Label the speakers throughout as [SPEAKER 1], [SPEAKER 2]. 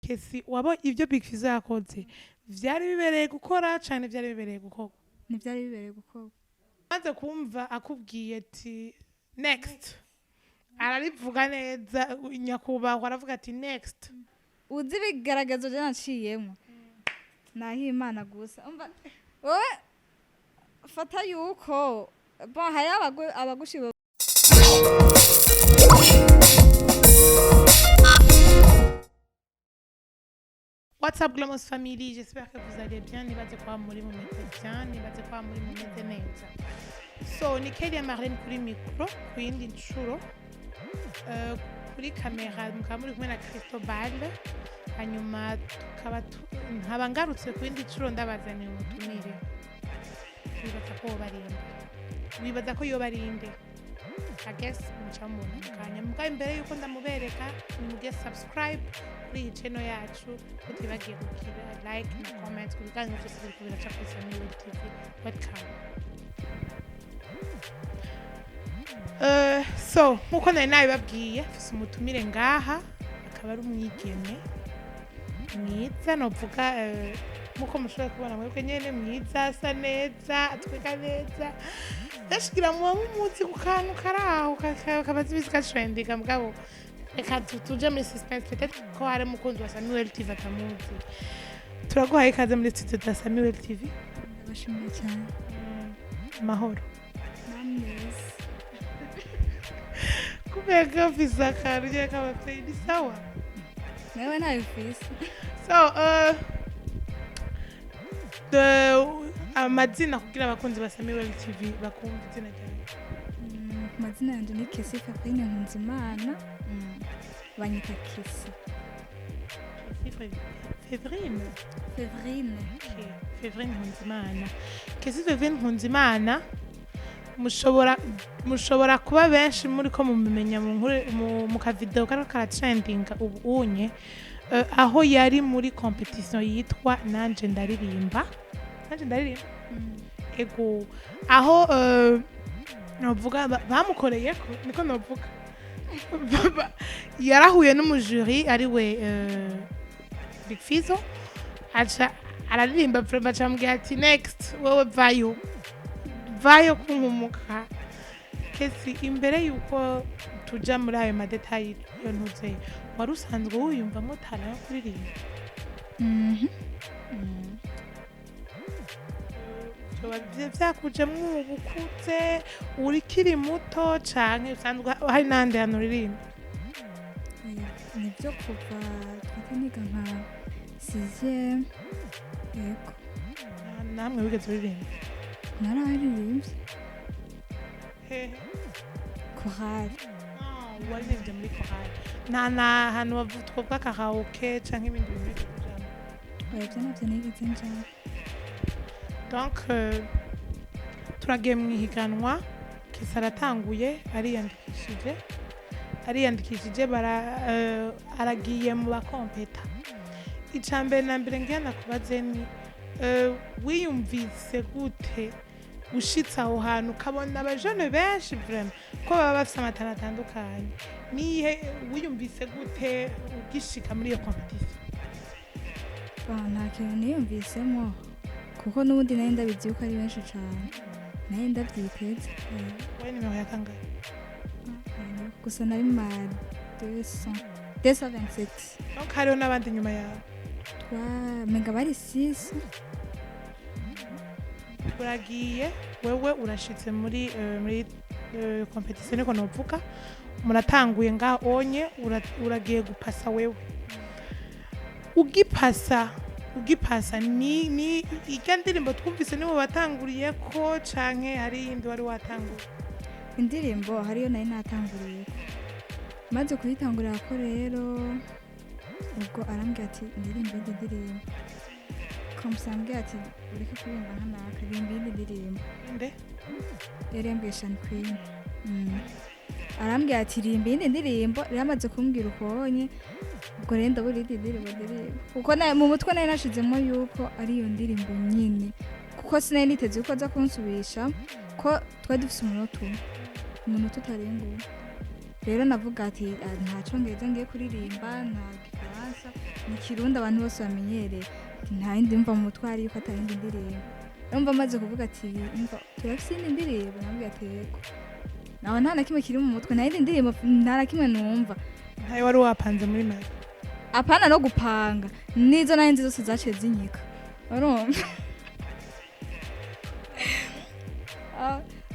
[SPEAKER 1] kesi wabo ibyo Big Fizzo yakoze vyari bibereye gukora cyane vyari bibereye gukorwa
[SPEAKER 2] ntivyari bibereye gukorwa
[SPEAKER 1] maze kumva akubwiye ati next ararivuga neza nyakubahwa aravuga ati next
[SPEAKER 2] uzi bigaragazo je naciyemwo naho Imana gusa umva wowe fata yuko bon hari abagushiwe
[SPEAKER 1] What's up Glamos family, j'espère que vous allez bien, nibaze kwa muri mu meze bien, nibaze kwa muri mu meze neza. So ni Kelly Marlene kuri micro, ku yindi nshuro kuri kamera mukaba muri kumwe na Cristobal, hanyuma tukaba nkaba ngarutse ku yindi nshuro ndabazaniye umutumire. Wibaza ko yoba arinde. I guess mucamubona mukanya muga imbere yuko ndamubereka nimuge subscribe kuri iyi channel yacu utibagiye gukira like na comment ku biganiro byose biri kubiraca kuri Samy-well TV. Welcome. So nkuko nari nabibabwiye mfise umutumire ngaha akaba ari umwigeme mwiza novuga muko mushobora kubona mwebwe nyene mwiza asa neza atwika neza yashikira mu muzi ku kantu karaho kabazi bisika trending mugabo reka tuje muri suspense peut-être ko hari mukunzi wa Samy-well TV atamuzi turaguhaye ikaze muri studio za Samy-well TV.
[SPEAKER 2] Ndabashimiye cyane
[SPEAKER 1] mahoro
[SPEAKER 2] namwese
[SPEAKER 1] kubega visa karuje kabafite ni sawa
[SPEAKER 2] nawe nabifise
[SPEAKER 1] so amazina kugira abakunzi ba Samy-well TV bakumva izina ryawe.
[SPEAKER 2] amazina yanjye ni Kesi Fabrine Nkunzimana banyita Kesi
[SPEAKER 1] Fabrine
[SPEAKER 2] Fabrine
[SPEAKER 1] Nkunzimana. Kesi Fabrine Nkunzimana mushobora kuba benshi muri ko mumenya mu ka video kara trending ubunye aho yari muri competition yitwa nanje ndaririmba ego aho novuga bamukoreye ko niko novuga yarahuye n'umujuri ari we Big Fizzo acha araririmba bacambwira ati next wewe vayo kunkumuka. Kesi imbere yuko tuja muri ayo madetayi yo ntuze wari usanzwe wiyumvamo tara yo kuririmba. Vyakuje mwubukuze urikiri muto canke usanzwe hari nande hano uririmba.
[SPEAKER 2] nibyo kuva twakaniga nka 6e yego
[SPEAKER 1] namwe wigeze uririmba
[SPEAKER 2] nararirimbye korali
[SPEAKER 1] waririmbye muri korali nta hantu twavuga karaoke canke ibindi bintu bijambo
[SPEAKER 2] ibyo nabyo nigeze njana
[SPEAKER 1] donc turagiye mu ihiganwa Kesi aratanguye ariyandikishije aragiye mu bakompeta. Icambere na mbere ngena kubaze ni wiyumvise gute ushitse aho hantu ukabona abajene benshi vraiment ko baba bafite amatara atandukanye nihe wiyumvise gute ugishika muri iyo competition?
[SPEAKER 2] nta kintu niyumvisemo kuko n'ubundi nari ndabizi yuko ari benshi cyane nari ndabyiteze
[SPEAKER 1] wowe nimero ya kangahe?
[SPEAKER 2] gusa nari ma 227
[SPEAKER 1] donc hariho n'abandi nyuma yawe
[SPEAKER 2] menga bari 6
[SPEAKER 1] uragiye wewe urashitse muri competition niko novuga muratanguye ngaho onye uragiye gupasa wewe ugipasa ni ijya ndirimbo twumvise niwe watanguriye ko canke hari yindi wari watangura?
[SPEAKER 2] indirimbo hariyo nari natanguriye maze kuyitangurira ko rero ubwo arambwira ati ndirimbo kamusambwira ati ureke kuririmba nkanaka rimba indi ndirimbo
[SPEAKER 1] nde
[SPEAKER 2] yari yambwiye Shani Queen arambwira ati rimba indi ndirimbo yaramaze kumbwira ukobonye ubwo rero ndabura indi ndirimbo kuko mu mutwe nari nashizemo yuko ari iyo ndirimbo nyine kuko sinari niteze yuko aza kunsubisha ko twari dufise umunota utarenguwe rero navuga ati nta congereza ngiye kuririmba nta gifaransa igifaransa ni kirundi abantu bose bamenyereye nta yindi mva mu mutwe hari yuko atari indirimbo numva amaze kuvuga ati imva turafise indirimbo nambwiye ati yego naho nta na kimwe kiri mu mutwe nta yindi ndirimbo nta na kimwe numva
[SPEAKER 1] ntayo wari wapanze muri make
[SPEAKER 2] apana no gupanga nizo nandi zose zaciye zinyika urumva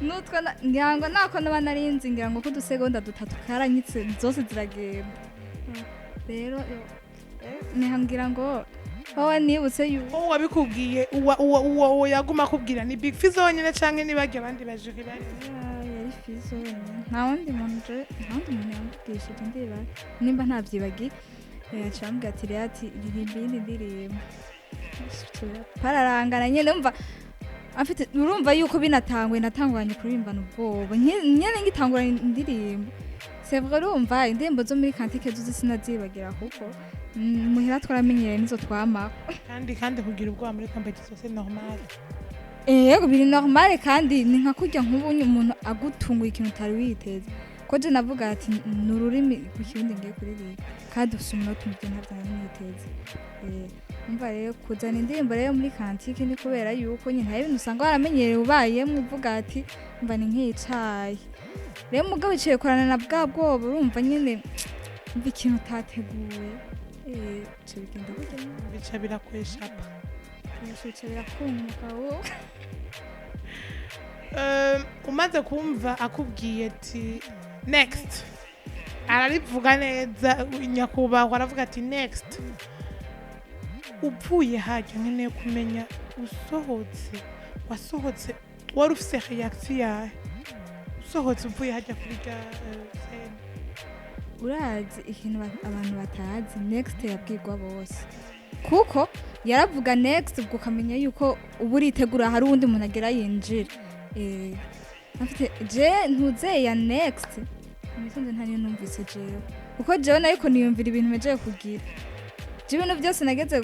[SPEAKER 2] nutwa ngirango nako naba narinzi ngirango ko dusegonda dutatu karanyitse zose ziragenda rero nihangira ngo wowe nibutse yuko
[SPEAKER 1] wowe wabikubwiye uwo yaguma kubwira ni Big Fizzo wenyine canke nibage abandi bajuri bari
[SPEAKER 2] yari Fizzo wenyine nta wundi muntu yambwishije ndiba nimba ntavyibagi yacambwe ati rero ati ririmba iyindi ndirimbo pararangana nyene umva afite urumva yuko binatangwe natangwanye kurimbana ubwoba nyene ngitangura indirimbo c'est vrai urumva indirimbo zo muri kantike zo sinazibagira kuko muhira twaramenyereye nizo twamako
[SPEAKER 1] kandi kugira ubwoba muri competition c'est normal
[SPEAKER 2] yego biri normal kandi ni nka kurya nk'ubunye umuntu agutunguye ikintu utari witeze ko je navuga ati nururimi rw'ikindi ngiye kuririmba kandi ufite umunota umuvye ntavyana niteze umva rero kuzana indirimbo rero muri kantike ni kubera yuko nyine hari ibintu usanga waramenyereye ubayemwe uvuga ati mba ni nk'icayi rero mugabo iciye korana na bwa bwoba urumva nyine mva ikintu utateguye bica bigenda gutya
[SPEAKER 1] bica birakweshapa
[SPEAKER 2] bica birakumuka wowe
[SPEAKER 1] umaze kumva akubwiye ati next ararivuga neza nyakubahwa aravuga ati next upfuye hajya nkeneye kumenya wasohotse wari ufise reaction yawe usohotse upfuye hajya kuri ga scene
[SPEAKER 2] urazi ikintu abantu batazi next yabwirwa bose kuko yaravuga next ubwo kamenya yuko ubu uritegura hari undi muntu agera yinjira afite je ntuzeye ya next nisunze ntaniyo numvise jewe kuko jewe nariko niyumvira ibintu meje kugira ibintu byose nageze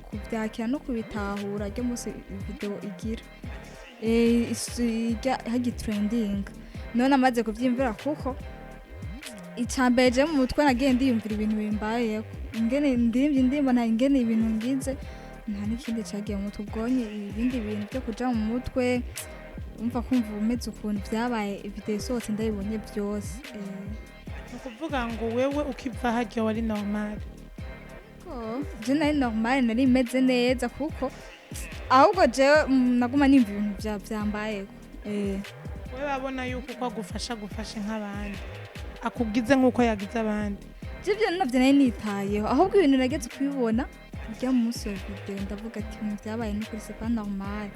[SPEAKER 2] kubyakira no kubitahura ryo munsi video igira hagi trending none amaze kuvyimvira kuko icambeje mu mutwe nagiye ndiyumvira ibintu bimbaye ingene ndimvye ndimba nta ingene ibintu ngize nta n'ikindi cagiye mu mutwe ubwonye ibindi bintu byo kuja mu mutwe umva kumva umeze ukuntu vyabaye video sose ndabibonye byose
[SPEAKER 1] ukuvuga ngo wewe ukiva hajya wari normal
[SPEAKER 2] je nari normal nari meze neza kuko ahubwo je naguma nimva ibintu vyambayeko
[SPEAKER 1] wewe babona yuko ko agufasha nk'abandi akugize nk'uko yagize abandi
[SPEAKER 2] jivyo navyo nari nitayeho ahubwo ibintu nageze kubibona ujya mu munsi wa video ndavuga ati ibintu vyabaye ni kuri c'est pas normal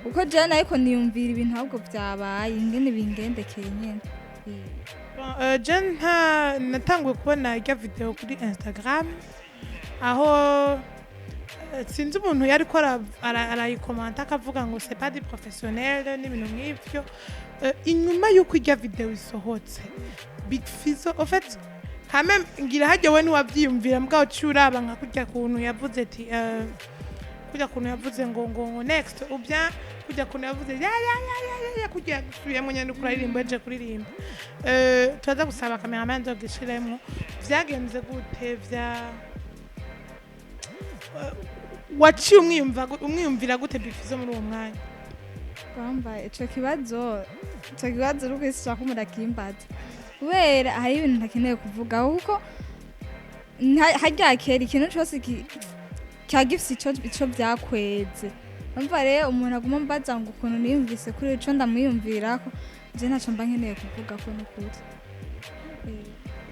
[SPEAKER 2] uko je nariko niyumvira ibintu ahubwo vyabaye ingene bingendekeye nyene
[SPEAKER 1] je natanguye kubona irya video kuri Instagram aho sinzi umuntu yari ko arayikomanta akavuga ngo c'est pas du professionnel n'ibintu nk'ivyo inyuma yuko irya video isohotse Big Fizzo en fait quand même ngira hajya we ntiwavyiyumvira mbwa ucuraba nka kurya kuntu yavuze ati kurya kuntu yavuze ngo next ubya kurya kuntu yavuze ya kurya gusubiyemo nyene kuririmba eje kuririmba turaza gusaba cameraman nzogishiremwo vyagenze gute waciye umwiyumvira gute Big Fizzo muri uwo mwanya
[SPEAKER 2] bamba ico kibazo ruko isha kumurakimbaza kubera hari ibintu ntakeneye kuvuga kuko hajya kera ikintu cyose cyagifise ico vyakweze umva rero umuntu aguma mbaza ngo ukuntu niyumvise kuri ico ndamwiyumvirako je ntaco mba nkeneye kuvuga ko n'ukuri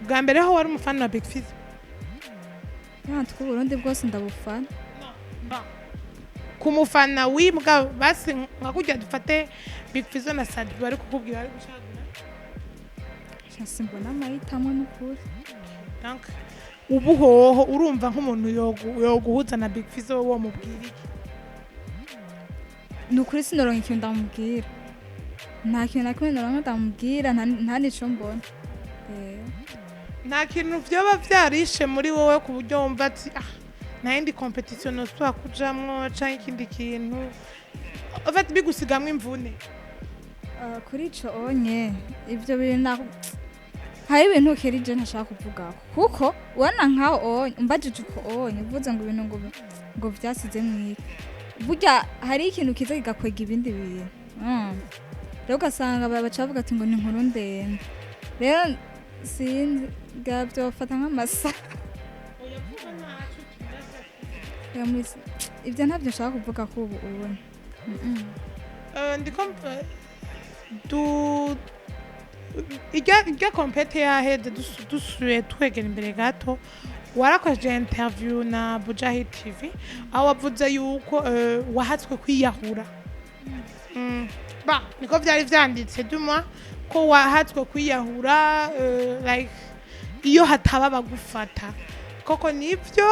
[SPEAKER 1] bwa mbere ho wari umufana wa Big Fizzo
[SPEAKER 2] natwe Burundi bwose ndabufana
[SPEAKER 1] kumufana wimbwa basi nka kujya dufate Big Fizzo na Sady bari kukubwira bari gushagura
[SPEAKER 2] simbona amahitamo n'ukuri
[SPEAKER 1] donc ubuhoho urumva nk'umuntu yoguhuza na Big Fizzo wo mubwira iki
[SPEAKER 2] n'ukuri sinoronka ikintu ndamubwira nta kintu na kimwe noronka ndamubwira nta nico mbona
[SPEAKER 1] nta kintu vyoba vyarishe muri wowe ku buryo wumva ati nta yindi competition nosubira kujamwo canke ikindi kintu en fait bigusigamwo imvune
[SPEAKER 2] kuri ico onye ivyo bintu hari ibintu kerije ntashaka kuvuga kuko ubona nkaho mbajije uko uvuze ngo ibintu ngo vyasize mwika burya hari ikintu kiza kigakwega ibindi bintu rero ugasanga baca bavuga ati ngo ni inkuru ndende rero sinzi byofata nk'amasa ibyo ntabyo nshaka kuvuga ko ubu ubona
[SPEAKER 1] irya kompete yaheze dusuye twegera imbere gato warakoze interview na Bujahi TV aho wavuze yuko wahatswe kwiyahura niko vyari vyanditse duma ko wahatswe kwiyahura like iyo hataba bagufata koko nivyo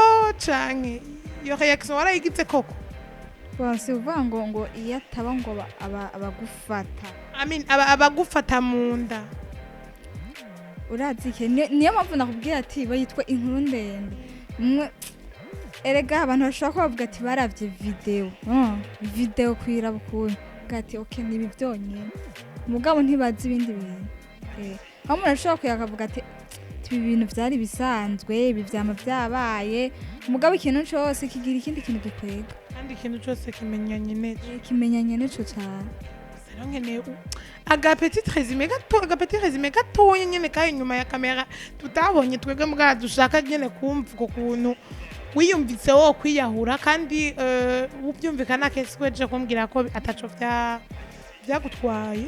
[SPEAKER 1] canke iyo reaction warayigize koko
[SPEAKER 2] bose uvuga ngo iyo ataba ngo abagufata
[SPEAKER 1] abagufata mu nda
[SPEAKER 2] urazike niyo mpamvu nakubwira ati bayitwa inkuru ndende erega abantu bashobora kuba bavuga ati baravye video kwiraba ukuntu gati okay nibi byonyene mugabo ntibazi ibindi bintu aho umuntu ashobora kuyakavuga ati ibi bintu vyari bisanzwe ibi vyama vyabaye mugabo ikintu cose kigira ikindi kintu gikwega
[SPEAKER 1] kandi ikintu cose kimenyanye neco
[SPEAKER 2] cane
[SPEAKER 1] nkeneye agapeti résumé gatoya nyene kari inyuma ya kamera tutabonye twebwe mbwa dushaka nyene kumva uko kuntu wiyumvise wo kwiyahura kandi ubyumvikana kesi weje kumbwira ko ataco vyagutwaye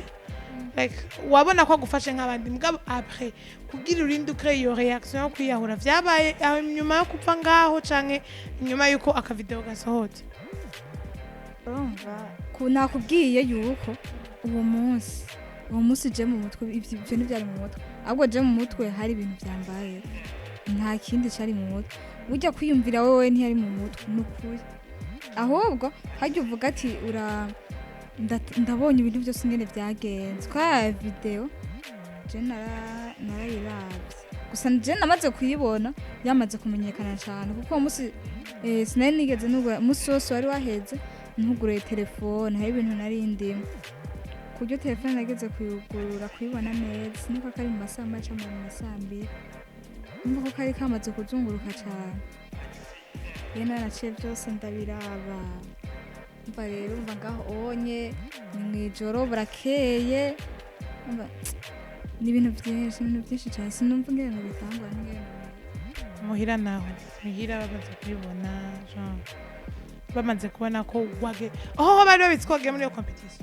[SPEAKER 1] like wabona ko agufashe nk'abandi mugabo après kugira urinde ukre iyo reaction yo kwiyahura vyabaye nyuma yo kupfa ngaho canke nyuma yuko akavideo gasohotse
[SPEAKER 2] nakubwiye yuko uwo munsi je mu mutwe ivyo ntivyari mu mutwe ahubwo je mu mutwe hari ibintu vyambaye nta kindi cari mu mutwe burya kwiyumvira wowe ntiyari mu mutwe n'ukuri ahubwo hajya uvuga ati ndabonye ibintu byose ngene vyagenze kwa video je narayiravye gusa je namaze kuyibona yamaze kumenyekana cyane kuko umunsi sinari nigeze nubwo umunsi wose wari waheze ntugure telefone hari ibintu narindimo kuryo telefone nageze kuyugurura kuyibona neza niko kari mu masaha maca mu masambiri nimba ko kari kamaze kuzunguruka cyane yena naciye byose ndabiraba mba rero mba ngaho onye ni mwijoro burakeye ni ibintu byinshi cyane sinumva ngene bitangwa n'ingene
[SPEAKER 1] muhira naho muhira bamaze kubibona bamaze kubona ko wage bari babitsikoge muri iyo competition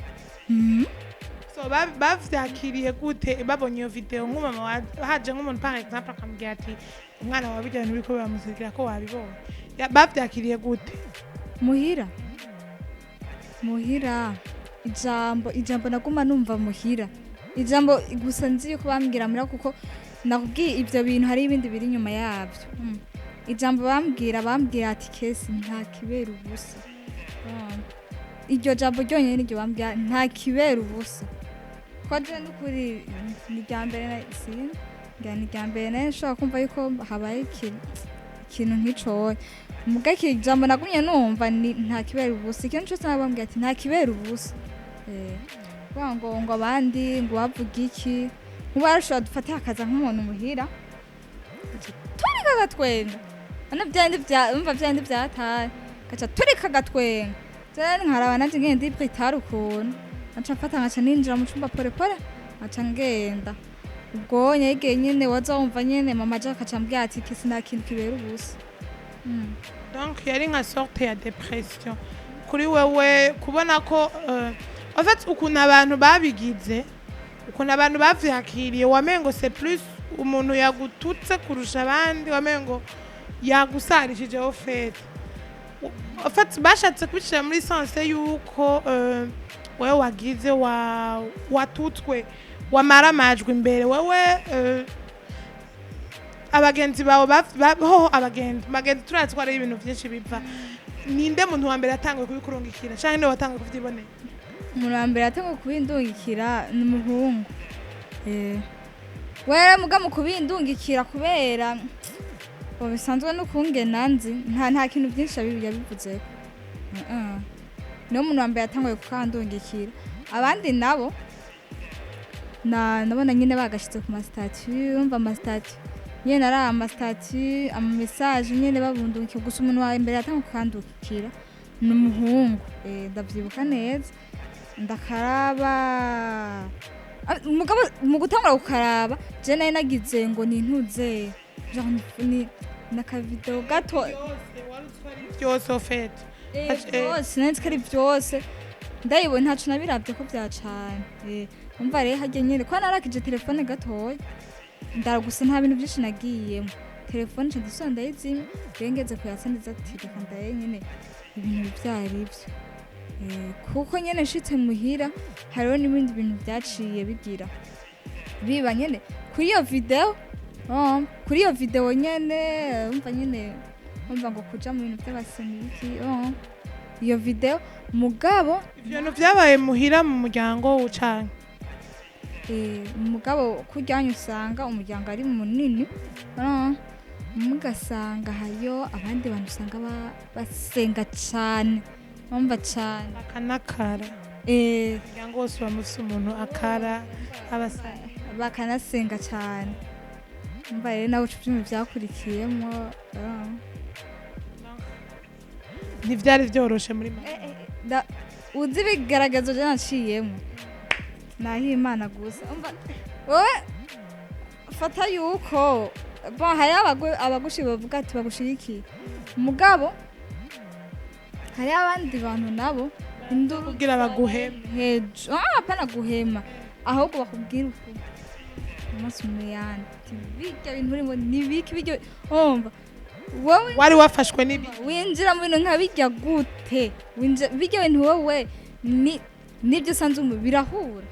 [SPEAKER 1] so bavyakiriye gute babonye iyo video nk'umama haje nk'umuntu par exemple akambwira ati umwana wawe bijyanye n'ibiko bamusigira ko wabibonye bavyakiriye gute muhira ijambo naguma numva muhira ijambo gusa nzi yuko bambwira muri kuko nakubwiye ibyo bintu hari ibindi biri inyuma yabyo ijambo bambwira ati kesi nta kibera ubusa iryo jambo ryonyine niryo bambwira nta kibera ubusa kwaje n'ukuri ni ryambere nayo nshobora kumva yuko habaye ikintu nk'ico muga kijambo nagumye numva ni nta kibera ubusa ikintu cyose nabambwira ati nta kibera ubusa ngo abandi ngo bavuga iki nkubarashobora dufate hakaza nk'umuntu muhira turika gatwenga umva vyandi vyataye gaca turika gatwenga zene nkaraba nanje ngende ipritari ukuntu aca mfata nkaca ninjira mu cumba pore aca ngenda ubwo nyege nyene wazumva nyene mama aja akaca ambwira ati kisi nta kintu kibera ubusa donc yari nka sorte ya depression kuri wewe kubona ko en fait ukuntu abantu babigize ukuntu abantu bavyakiriye wamengo c'est plus umuntu yagututse kurusha abandi wamengo yagusarishije au fait bashatse kubishira muri sense yuko wewe wagize watutwe wamaramajwe imbere wewe abagenzi bawe abagenzi turatwara ibintu byinshi biva ninde muntu wa mbere atangwe kubikurungikira canke niwe watangwe kuvyibonera
[SPEAKER 2] umuntu wa mbere atangwe kubindungikira ni umuhungu wera muga mu kubindungikira kubera bisanzwe n'ukunge nanzi nta kintu byinshi yabivuze niyo umuntu wa mbere atangwe kukandungikira abandi nabo nabona nyine bagashitse ku masitati umva amasitati nyine ari amasitati amamessage nyine babundukiye gusa umuntu wawe imbere yatanga kukandukira ni umuhungu ndavyibuka neza ndakaraba mugabo mu gutangura gukaraba je nayo nagize ngo nintuze ni nakavideo gato
[SPEAKER 1] byose ofete
[SPEAKER 2] byose nanditse ari byose ndayibona ntacu nabiravye ko vyacane umva rero hajye nyine ko narakije telefone gatoya ndaragusa nta bintu byinshi nagiyemo telefone nje ndisonda ndayizimya rengeze kuyasandiza ati reka ndaye nyine ibintu byari byo kuko nyene nshitse muhira hariho n'ibindi bintu byaciye bigira biba nyene kuri iyo video nyene umva ngo kuja mu bintu by'abasemiki iyo video mugabo
[SPEAKER 1] ibintu byabaye muhira mu muryango w'ucanke
[SPEAKER 2] mugabo kujyanye usanga umuryango ari munini mugasanga hayo abandi bantu usanga basenga cyane bumva cyane
[SPEAKER 1] bakanakara umuryango wose bamuse umuntu akara
[SPEAKER 2] bakanasenga cyane umva rero nawe ucubye byakurikiyemo
[SPEAKER 1] ntibyari byoroshe muri
[SPEAKER 2] uzi bigaragaza je naciyemo nahi Imana gusa umva wowe fata yuko hari abagushi bavuga ati bagushiriki mugabo hari abandi bantu nabo
[SPEAKER 1] kugira baguheme
[SPEAKER 2] apana guhema ahubwo bakubwira uko umunsi umuyandi bijya bintu urimo nibiki bijya umva wowe
[SPEAKER 1] wari wafashwe nibi
[SPEAKER 2] winjira mu bintu nkabijya gute bijya bintu wowe nibyo sanze birahura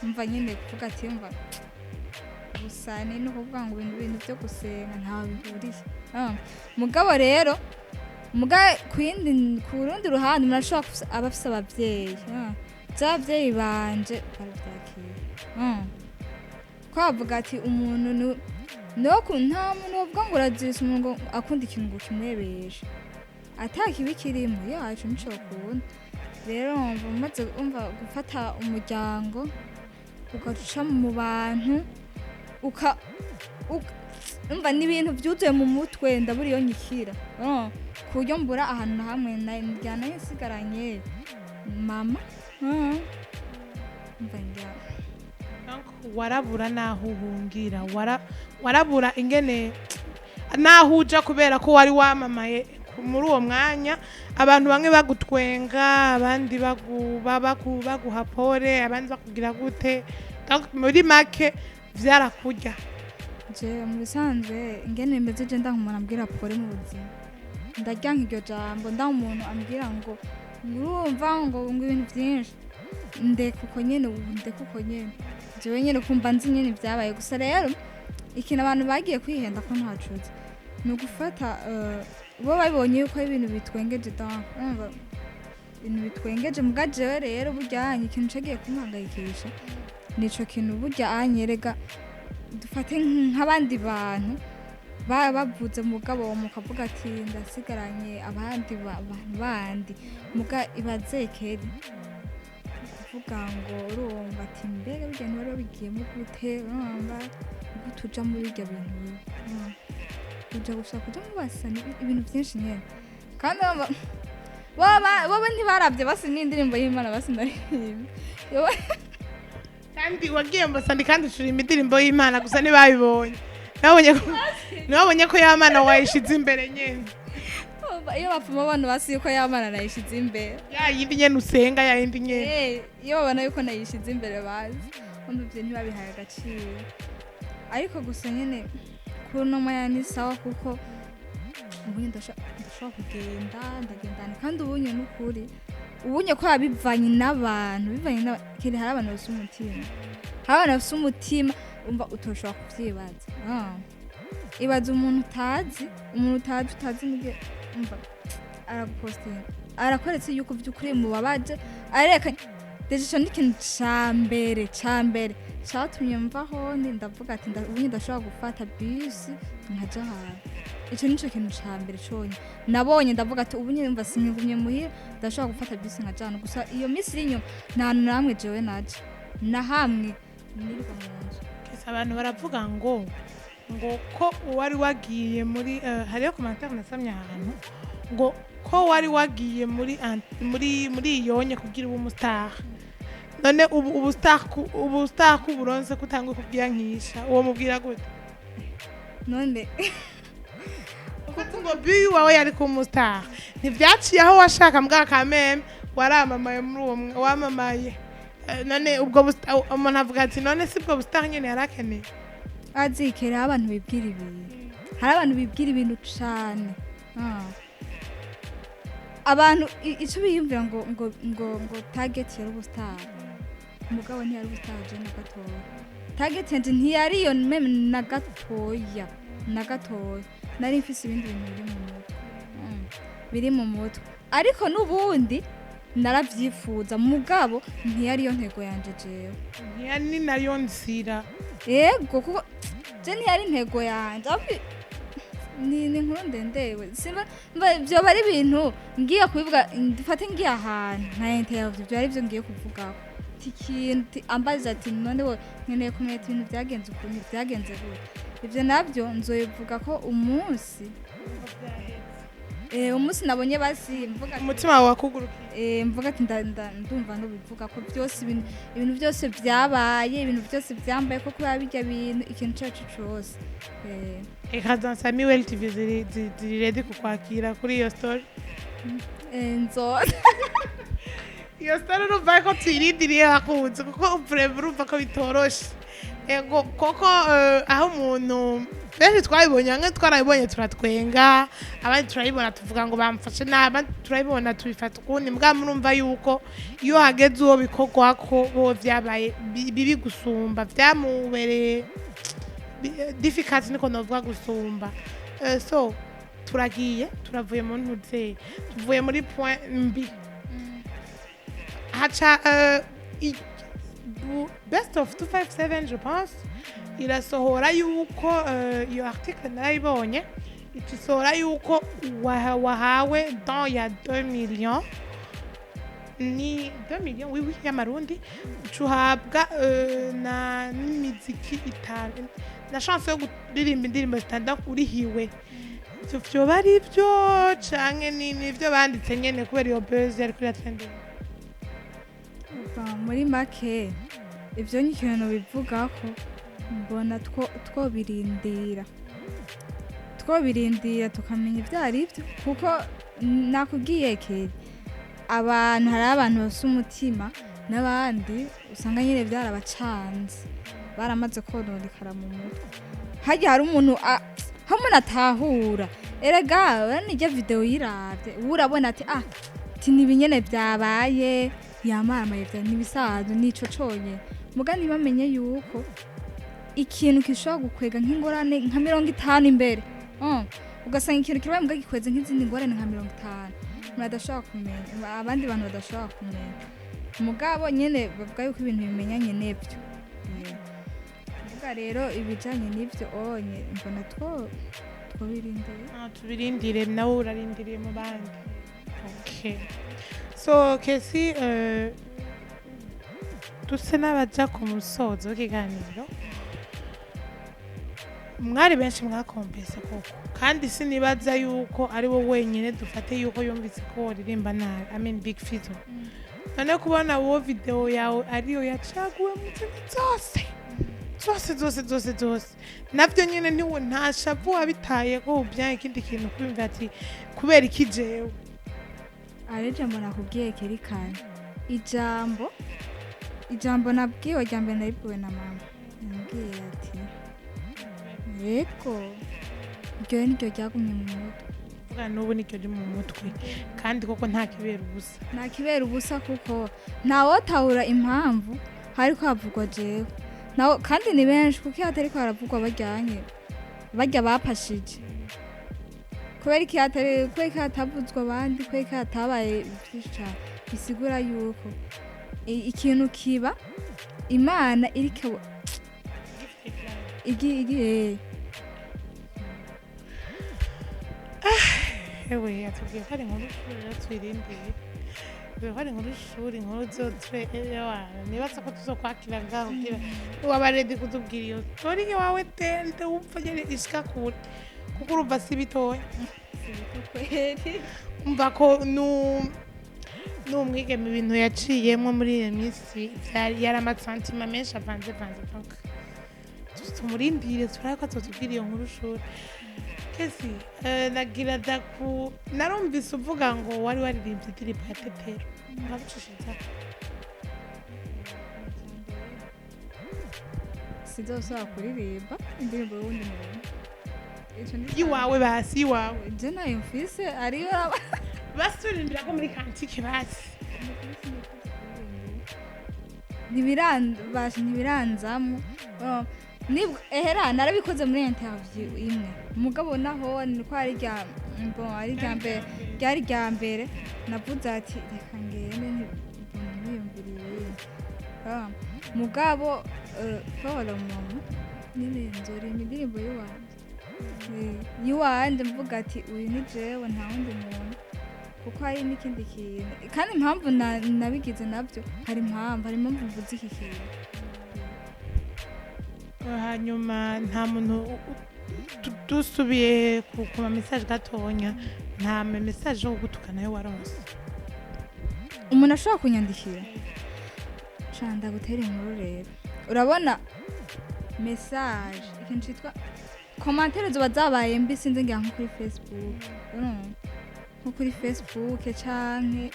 [SPEAKER 2] umva nyine kuvuga ati umva gusa ni no kuvuga ngo ibintu byo gusenga nta bihuriye mugabo rero ku rundi ruhande murashobora abafise abavyeyi by'abavyeyi banje barabyakira kwavuga ati umuntu nta muntu wovuga ngo urazisa umuntu akunda ikintu ngo kimwebeshe atakibi kirimo yacu nico bakunda rero umaze gufata umuryango ugaca mu bantu umva n'ibintu byuzuye mu mutwe ndabura iyo nyikira ku buryo mbura ahantu na hamwe njyana yisigaranye mama umva njyana
[SPEAKER 1] warabura naho uhungira warabura ingene naho uja kubera ko wari wamamaye muri uwo mwanya abantu bamwe bagutwenga abandi baguha pole abandi bakubwira gute muri make vyarakurya
[SPEAKER 2] je mu bisanzwe ingene meze je ndank'umuntu ambwira pole mu buzima ndarya nk'iryo jambo umuntu ambwira ngo urumva ngo ibintu byinshi ndekuko nyene jewe nyene kumva nzi nyene vyabaye gusa rero ikintu abantu bagiye kwihenda ko ntacuze ni ugufata bo babonye yuko ibintu bitwengeje ibintu bitwengeje muga jewe rero burya ikintu cagiye kumuhangayikisha nico kintu burya anyerega dufate nk'abandi bantu bavuze mugabo mukavuga ati ndasigaranye abandi bandi muga ibazekeri kuvuga ngo urumva ati mbega bijya ntibari babigiyemo gute urumva gutuja muri ibyo bintu uja gushaka kuja mubasana ibintu byinshi nyene kandi wowe ntibarabye basi n'indirimbo y'Imana basi ndaririmba
[SPEAKER 1] kandi wagiye mbasandi kandi ushura indirimbo y'Imana gusa ntibabibonye nabonye ko y'Imana wayishize imbere nyene
[SPEAKER 2] iyo bapfuma abantu basi yuko y'Imana nayishize imbere
[SPEAKER 1] ya yindi nyene usenga ya yindi nyene
[SPEAKER 2] iyo babona yuko nayishize imbere bazi umva ivyo ntibabihaye agaciro ariko gusa nyene kuno moya ni sawa kuko ubunye ndashobora ndagendana kandi ubunye n'ukuri ubunye ko bivanye n'abantu kiri hari abantu bafise umutima umva utoshobora kuvyibaza ibaza umuntu utazi nige umva arapostinga arakweretse yuko vy'ukuri mubabaje arekanye deje n'ikintu cambere cyatumye mvaho ndavuga ati ubunye ndashobora gufata bisi nkaja hantu ico nico kintu cambere conye nabonye ndavuga ati ubunye mva sinkigumye muhira ndashobora gufata bisi nkajana gusa iyo misi iri inyuma nta namwe jewe naje na hamwe nirirwa mu nzu.
[SPEAKER 1] kesa abantu baravuga ngo ko wari wagiye muri hariyo commentaire nasamye ahantu ngo ko wari wagiye muri iyonye kugira ubu umustar none ubu star ku buronse kutangwe kubwira nkisha uwo mubwira gute
[SPEAKER 2] none
[SPEAKER 1] kuko ngo biyu wawe yari ku mustar ntivyaciye aho washaka mbwa kameme waramamaye muri uwo wamamaye none ubwo umuntu avuga ati none sibwo bustar nyene yarakeneye
[SPEAKER 2] azikera abantu bibwira ibintu hari abantu bibwira ibintu cyane abantu icyo biyumvira ngo target yari ubustar umugabo ntiyari ubustar je na gatoya target yanje ntiyari iyo meme na gatoya nari mfise ibindi bintu biri mu mutwe ariko n'ubundi naravyifuza mugabo ntiyari yo ntego yanje jewe
[SPEAKER 1] ntiyari nayo nzira
[SPEAKER 2] yego kuko je ntiyari intego yanje ni nkuru ndendewe simba byo bari ibintu ngiye kubivuga ndifate ngiye ahantu nta interview byari byo ngiye kuvuga ikintu ambaza ati none we nkeneye kumenya ibintu byagenze ukuntu byagenze gute ibyo nabyo nzoyivuga ko umunsi nabonye basi mvuga
[SPEAKER 1] umutima wawe wakugurukiye
[SPEAKER 2] mvuga ati ndumva no bivuga ko byose ibintu byose byabaye ibintu byose byambaye ko kuba bijya bintu ikintu cyacu cyose
[SPEAKER 1] eka dans Samy-well TV ziri ready kukwakira kuri iyo story iyo story urumva ko tuyirindiriye bakunze kuko urumva ko bitoroshe ego koko aho umuntu benshi twabibonye hamwe twarabibonye turatwenga abandi turabibona tuvuga ngo bamfashe n'abandi turabibona tubifata ukundi mbwa murumva yuko iyo hageze uwo bikorwa ko bo vyabaye bibi gusumba vyamubereye difficult niko novuga gusumba so turavuye mu ntuze tuvuye muri point mbi haca best of 257 je pense irasohora yuko iyo article narayibonye isohora yuko wahawe dans ya 2 millions ni 2 millions oui y'amarundi ucuhabwa na n'imiziki itanu na chance yo kuririmba indirimbo zitandatu urihiwe ivyo bari byo canke nivyo banditse nyene kubera iyo buzz yari kuri trending
[SPEAKER 2] muri make ibyo ni ikintu bivuga ko mbona twobirindira tukamenya ibyo ari byo kuko nakubwiye kera abantu hari abantu bafite umutima n'abandi usanga nyine byarabacanze baramaze kononekara mu mutwe hajya hari umuntu hamwe natahura erega nijya video yiravye urabona ati nibinyene byabaye yamamaye bya nibisazo nico conye mugani bamenye yuko ikintu kishobora gukwega nk'ingorane nka 50 imbere ugasanga ikintu kibaye mbwa gikweze nk'izindi ngorane nka 50 mwadashobora kumenya abandi bantu badashobora kumenya mugabo nyene bavuga yuko ibintu bimenyanye nebyo mvuga rero ibijanye n'ibyo onye mbona
[SPEAKER 1] tubirindire nawe urarindiriye mu bandi okay so kesi duse n'abaja ku musozo w'ikiganiro mwari benshi mwakompese koko kandi sinibaza yuko ari wo wenyine dufate yuko yumvise ko waririmba nabi I mean Big Fizzo none kubona wo video yawe ariyo yacaguwe mu zose nabyo nyine niwe ntashavu wabitaye ko ubyaye ikindi kintu kubimva ati kubera iki jewe
[SPEAKER 2] jambo nakubwiye kerikana ijambo nabwiwe rya mbere naribwiwe na mama nambwiye ati yego iryo niryo ryagumye mu mutwe
[SPEAKER 1] vuga n'ubu nicyo riri mu mutwe kandi koko nta kibera ubusa kuko ntawotahura impamvu hariko havugwa jewe naho kandi ni benshi kuko iyo hatariko haravugwa barya bapashije kubera iki hatavuzwa abandi kubera iki hatabaye byinshi cyane bisigura yuko ikintu kiba imana iriko igiye ewe yatubwiye ko ari inkuru twirindiriye hari inkuru y'ishuri inkuru zotre nibaza ko tuzokwakira ngaho kugira waba ready kutubwira iyo story iwawe tende wumva nyene ishika kure kuko urumva si bitoya umva ko n'umwigeme ibintu yaciyemwo muri iyo minsi yari amasantima menshi avanze tumurindire turabe ko azotubwira iyo nkuru shuri kesi nagira narumvise uvuga ngo wari waririmbye indirimbo ya tetero nkabucishiza
[SPEAKER 2] sizosaba kuririmba indirimbo y'uwundi muntu
[SPEAKER 1] iwawe basi iwawe
[SPEAKER 2] je nayo mfise ariyo
[SPEAKER 1] basurimbira ko muri kantike basi
[SPEAKER 2] ntibiranzamo ehera narabikoze muri interview imwe umugabo naho niko ari rya mbere navuze ati reka ngende ntibiyumviriye mugabo Paul mama nyine nzoririmba indirimbo y'uwanje mvuga ati uyu ni jewe nta wundi muntu kuko hari n'ikindi kintu kandi impamvu nabigize nabyo hari impamvu mvuze iki kintu
[SPEAKER 1] hanyuma nta muntu dusubiye ku ma message gatonya nta message yo gutukana yo waronse
[SPEAKER 2] umuntu ashobora kunyandikira shanda gutera inkuru rero urabona message ikintu cyitwa commentaire zoba zabaye mbi sinzi ngira nko kuri Facebook nko kuri Facebook canke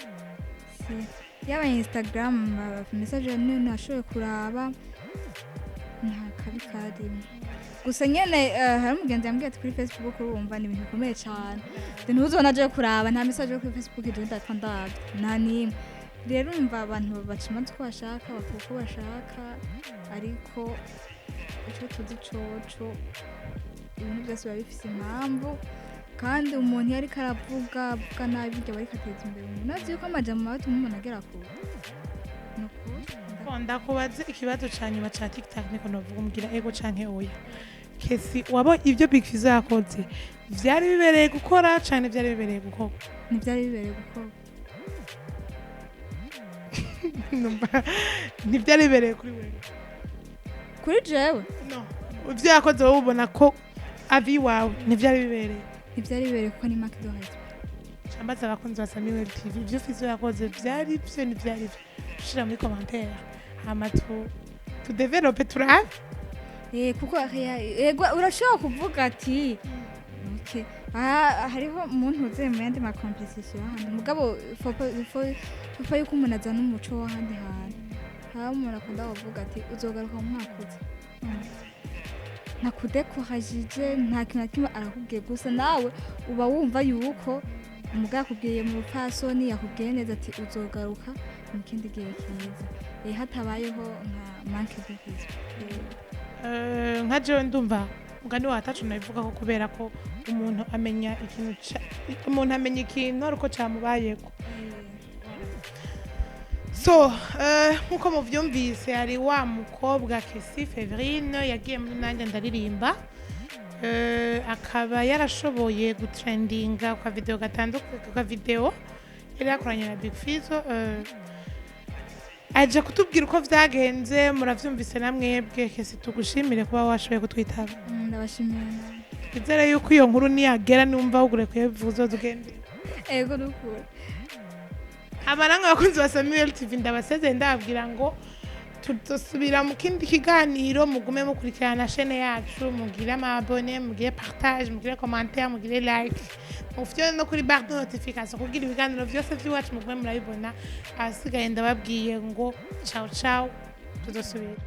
[SPEAKER 2] yaba Instagram message nashoboye kuraba nta kabi karimo gusa nyene hari umugenzi yambwiye ati kuri Facebook urumva ni ibintu bikomeye cyane ntuzona aje kuraba nta message yo kuri Facebook je ndapfa ndabyo nta nimwe rero umva abantu babacima ko bashaka bakuko bashaka ariko icyo tuzi coco ibintu byose biba bifise impamvu kandi umuntu yari karavuga nabi bijya bari kateza imbere umuntu azi yuko amajambo mabi umuntu agera kure
[SPEAKER 1] ndakubaze ikibazo ca nyuma ca TikTok niko novuga umbwira ego canke oya kesi wabo ivyo Big Fizzo yakoze vyari bibereye gukora cane vyari bibereye gukorwa
[SPEAKER 2] ntivyari bibereye gukorwa
[SPEAKER 1] ntivyari bibereye kuri wewe
[SPEAKER 2] kuri jewe
[SPEAKER 1] no ivyo yakoze wowe ubona ko avi wawe ntivyari bibereye
[SPEAKER 2] kuko ni mark de respect
[SPEAKER 1] chambaza abakunzi ba Samy-well TV ivyo Fizzo yakoze vyari vyo ntivyari ushira muri commentaire hama tu develope turabe
[SPEAKER 2] kuko yego urashobora kuvuga ati okay hariho umuntu uze mu yandi ma competition handi mugabo fopa yuko umuntu azana umuco w'ahandi hantu haba umuntu akunda kuvuga ati uzogaruka mu mwakuze ntakudekojije nta kintu na kimwe arakubwiye gusa nawe uba wumva yuko umugabo yakubwiye mu rupfasoni yakubwiye neza ati uzogaruka mu kindi gihe kiza hatabayeho nka manque de respect
[SPEAKER 1] nka jewe ndumva mugani watacu nabivuga ko kubera ko umuntu amenya ikintu ariko camubayeko so nkuko muvyumvise hari wa mukobwa Kesi Fevrine yagiye muri nanjye ndaririmba akaba yarashoboye gutrendinga kwa video yari yakoranye na Big Fizzo aje kutubwira uko vyagenze muravyumvise namwebwe Kesi tugushimire kuba washoboye kutwitaba
[SPEAKER 2] ndabashimiye
[SPEAKER 1] izere yuko iyo nkuru niyagera numva ugure kuyevuzo tugende
[SPEAKER 2] ego nukuri
[SPEAKER 1] abaranga bakunzi ba Samy-well TV ndabasezeye ndababwira ngo tudosubira mu kindi kiganiro mugume mukurikirana chaîne yacu mugire amabone mugire partage mugire commentaire mugire like mufite no kuri barre de notification kugira ibiganiro byose by'iwacu mugume murabibona asigaye ndababwiye ngo ciao ciao tudosubira